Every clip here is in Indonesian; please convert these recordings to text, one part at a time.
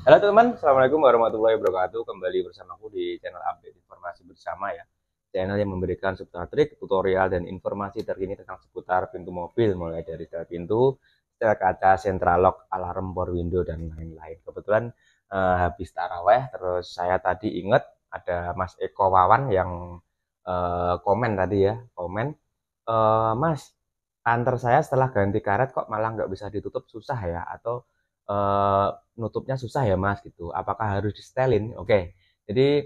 Halo teman-teman, Assalamualaikum warahmatullahi wabarakatuh. Kembali bersamaku di channel update informasi bersama ya. Channel yang memberikan seputar trik, tutorial, dan informasi terkini tentang seputar pintu mobil, mulai dari setel pintu, setel kaca, central lock, alarm power window, dan lain-lain. Kebetulan habis taraweh, terus saya tadi ingat ada Mas Eko Wawan yang komen tadi ya, komen, Mas, kantor saya setelah ganti karet kok malah nggak bisa ditutup, susah ya, atau eh, nutupnya susah ya Mas gitu. Apakah harus di-setelin? Oke. Jadi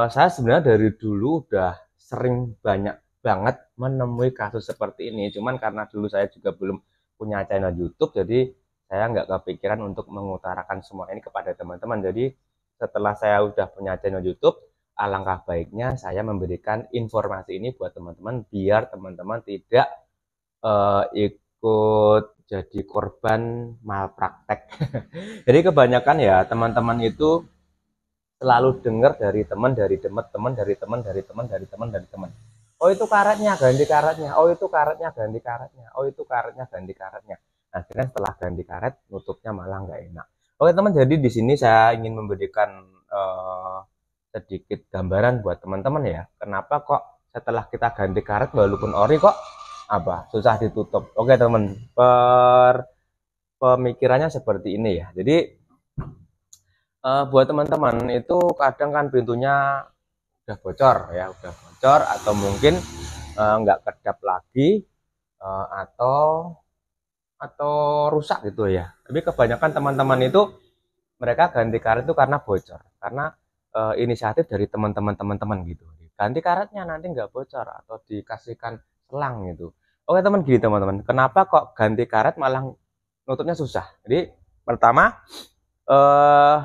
saya sebenarnya dari dulu udah sering banyak banget menemui kasus seperti ini. Cuman karena dulu saya juga belum punya channel YouTube, jadi saya nggak kepikiran untuk mengutarakan semua ini kepada teman-teman. Jadi setelah saya udah punya channel YouTube, alangkah baiknya saya memberikan informasi ini buat teman-teman biar teman-teman tidak ikut jadi korban malpraktek. Jadi kebanyakan ya teman-teman itu selalu dengar dari teman, dari teman, dari teman, dari teman, dari teman, dari teman. Oh itu karetnya, ganti karetnya. Oh itu karetnya, ganti karetnya. Oh itu karetnya, ganti karetnya. Nah, akhirnya setelah ganti karet, nutupnya malah nggak enak. Oke teman, jadi di sini saya ingin memberikan sedikit gambaran buat teman-teman ya. Kenapa kok setelah kita ganti karet walaupun ori kok apa susah ditutup. Oke teman, pemikirannya seperti ini ya. Jadi buat teman-teman itu kadang kan pintunya udah bocor ya, udah bocor atau mungkin nggak kedap lagi atau rusak gitu ya. Tapi kebanyakan teman-teman itu mereka ganti karet itu karena bocor, karena inisiatif dari teman-teman gitu. Ganti karetnya nanti nggak bocor atau dikasihkan selang gitu. Oke teman, gini teman-teman, kenapa kok ganti karet malah nutupnya susah? Jadi pertama, eh,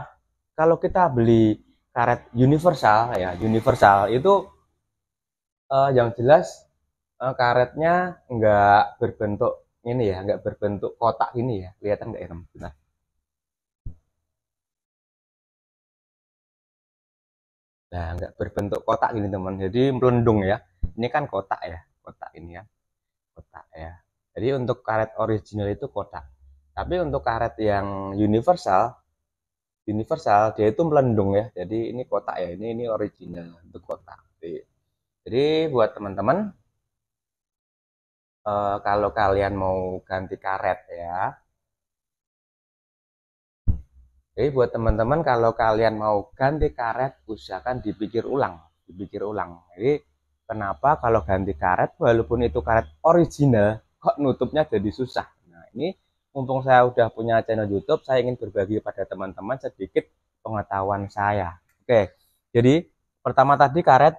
kalau kita beli karet universal ya, universal itu yang jelas karetnya nggak berbentuk ini ya, nggak berbentuk kotak ini ya, kelihatan nggak ya teman? Nah, nggak berbentuk kotak gini teman, jadi melendung ya. Ini kan kotak ya, kotak ini ya, kotak ya. Jadi untuk karet original itu kotak. Tapi untuk karet yang universal, universal dia itu melendung ya. Jadi ini kotak ya, ini original untuk kotak. Jadi buat teman-teman, kalau kalian mau ganti karet ya, jadi buat teman-teman kalau kalian mau ganti karet, usahakan dipikir ulang, dipikir ulang. Jadi kenapa kalau ganti karet, walaupun itu karet original, kok nutupnya jadi susah? Nah ini mumpung saya udah punya channel YouTube, saya ingin berbagi pada teman-teman sedikit pengetahuan saya. Oke, jadi pertama tadi karet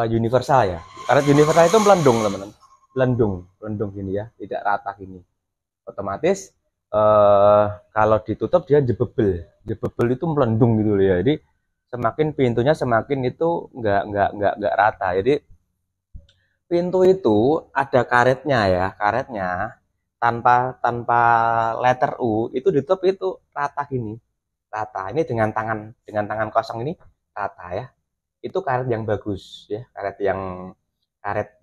universal ya. Karet universal itu melendung teman-teman, melendung, melendung gini ya, tidak rata gini. Otomatis kalau ditutup dia jebebel, jebebel itu melendung gitu loh ya. Jadi semakin pintunya semakin itu nggak rata. Jadi pintu itu ada karetnya ya, karetnya tanpa tanpa letter U itu ditutup itu rata gini, rata. Ini dengan tangan kosong ini rata ya. Itu karet yang bagus ya, karet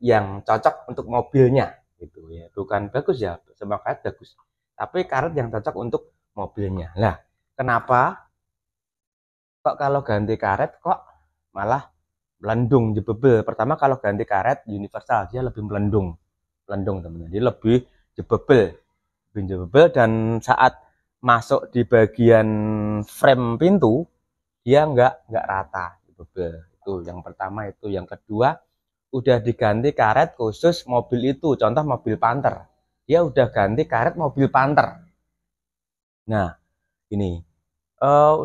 yang cocok untuk mobilnya gitu ya. Bukan bagus ya, semua karet bagus. Tapi karet yang cocok untuk mobilnya. Nah, kenapa kok kalau ganti karet kok malah melendung jebebel? Pertama kalau ganti karet universal dia lebih melendung. Melendung teman-teman. Jadi lebih jebebel, lebih jebebel dan saat masuk di bagian frame pintu dia nggak rata jebebel. Itu yang pertama itu. Yang kedua, udah diganti karet khusus mobil itu. Contoh mobil Panther. Dia udah ganti karet mobil Panther. Nah, ini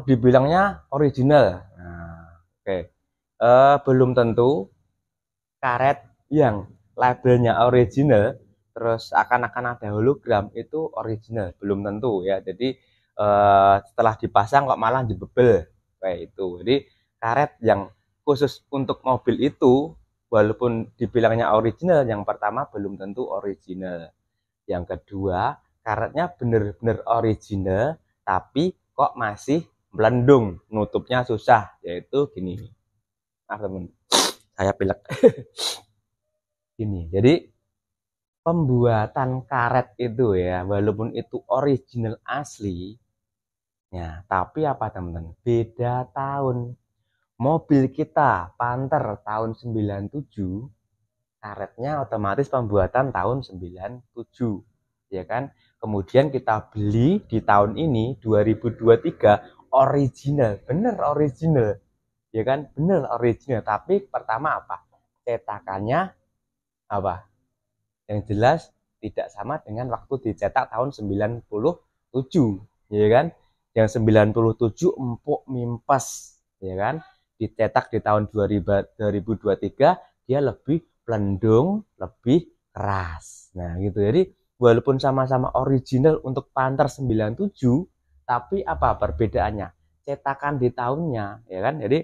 dibilangnya original. Nah, oke. Belum tentu karet yang labelnya original terus akan ada hologram itu original, belum tentu ya. Jadi setelah dipasang kok malah jebebel kayak itu. Jadi karet yang khusus untuk mobil itu walaupun dibilangnya original, yang pertama belum tentu original. Yang kedua, karetnya bener-bener original tapi kok masih melendung, nutupnya susah, yaitu gini. Maaf teman, saya pilek. Gini. Jadi pembuatan karet itu ya, walaupun itu original asli, Ya, tapi apa teman-teman? Beda tahun. Mobil kita Panther tahun 97, karetnya otomatis pembuatan tahun 97, ya kan? Kemudian kita beli di tahun ini 2023 original, bener original, ya kan? Bener original. Tapi pertama apa? Cetakannya apa? Yang jelas tidak sama dengan waktu dicetak tahun 97, ya kan? Yang 97 empuk mimpes, ya kan? Dicetak di tahun 2023 dia lebih pelendung, lebih keras. Nah, gitu. Jadi walaupun sama-sama original untuk Panther 97, tapi apa perbedaannya? Cetakan di tahunnya, ya kan? Jadi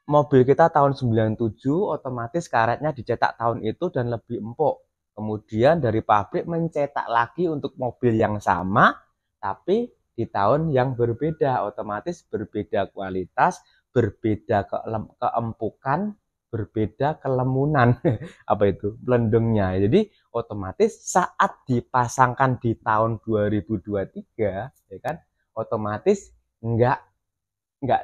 mobil kita tahun 97 otomatis karetnya dicetak tahun itu dan lebih empuk. Kemudian dari pabrik mencetak lagi untuk mobil yang sama tapi di tahun yang berbeda, otomatis berbeda kualitas, berbeda keempukan, berbeda kelemunan. Apa itu? Pelendungnya. Jadi otomatis saat dipasangkan di tahun 2023, ya kan? Otomatis enggak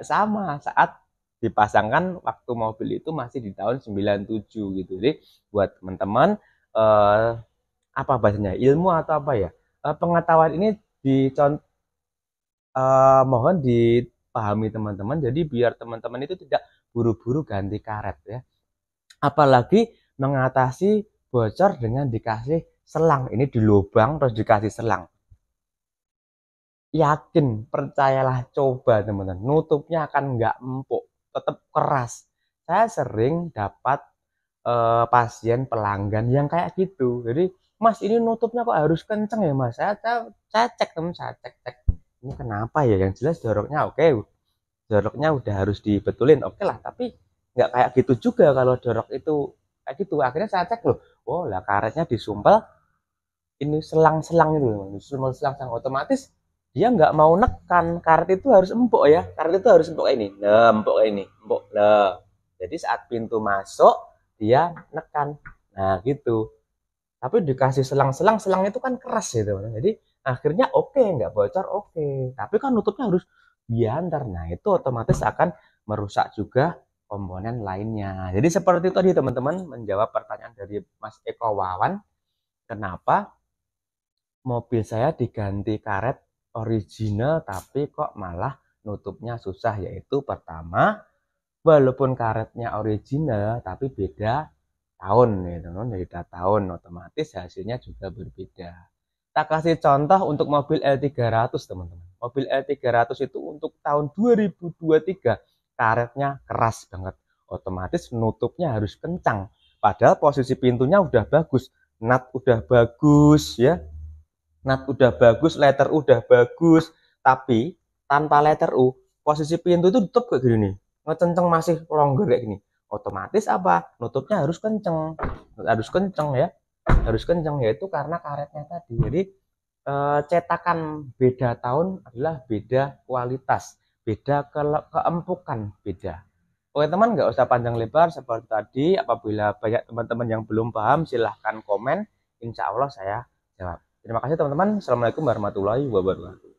sama saat dipasangkan waktu mobil itu masih di tahun 97 gitu. Jadi buat teman-teman apa bahasanya, ilmu atau apa ya, pengetahuan ini mohon dipahami teman-teman. Jadi biar teman-teman itu tidak buru-buru ganti karet ya. Apalagi mengatasi bocor dengan dikasih selang. Ini di lubang terus dikasih selang. Yakin, percayalah, coba teman-teman, nutupnya akan nggak empuk, tetap keras. Saya sering dapat pasien pelanggan yang kayak gitu. Jadi, Mas ini nutupnya kok harus kenceng ya Mas? Saya cek teman, saya cek. Ini kenapa ya? Yang jelas joroknya oke, joroknya udah harus dibetulin, oke lah. Tapi nggak kayak gitu juga kalau jorok itu kayak gitu. Akhirnya saya cek loh, oh lah karetnya disumpel, ini selang-selang itu, selang-selang otomatis dia nggak mau nekan, karet itu harus empuk ya, karet itu harus empuk ini, nah empuk ini, empuk, nah jadi saat pintu masuk dia nekan, nah gitu. Tapi dikasih selang-selang, selang itu kan keras gitu, jadi akhirnya oke, nggak bocor oke, tapi kan nutupnya harus diantar, nah itu otomatis akan merusak juga komponen lainnya. Jadi seperti itu tadi teman-teman, menjawab pertanyaan dari Mas Eko Wawan, kenapa mobil saya diganti karet original tapi kok malah nutupnya susah, yaitu pertama walaupun karetnya original tapi beda tahun gitu kan, beda tahun otomatis hasilnya juga berbeda. Kita kasih contoh untuk mobil L300 teman-teman. Mobil L300 itu untuk tahun 2023 karetnya keras banget, otomatis nutupnya harus kencang, padahal posisi pintunya udah bagus, nut udah bagus ya, nut udah bagus, letter udah bagus, tapi tanpa letter U, posisi pintu itu tutup kayak gini nih, ngecenceng masih longgar kayak gini. Otomatis apa? Nutupnya harus kenceng ya, harus kenceng, yaitu karena karetnya tadi. Jadi cetakan beda tahun adalah beda kualitas, beda keempukan, beda. Oke teman, nggak usah panjang lebar seperti tadi. Apabila banyak teman-teman yang belum paham, silahkan komen. Insya Allah saya jawab. Terima kasih teman-teman. Assalamualaikum warahmatullahi wabarakatuh.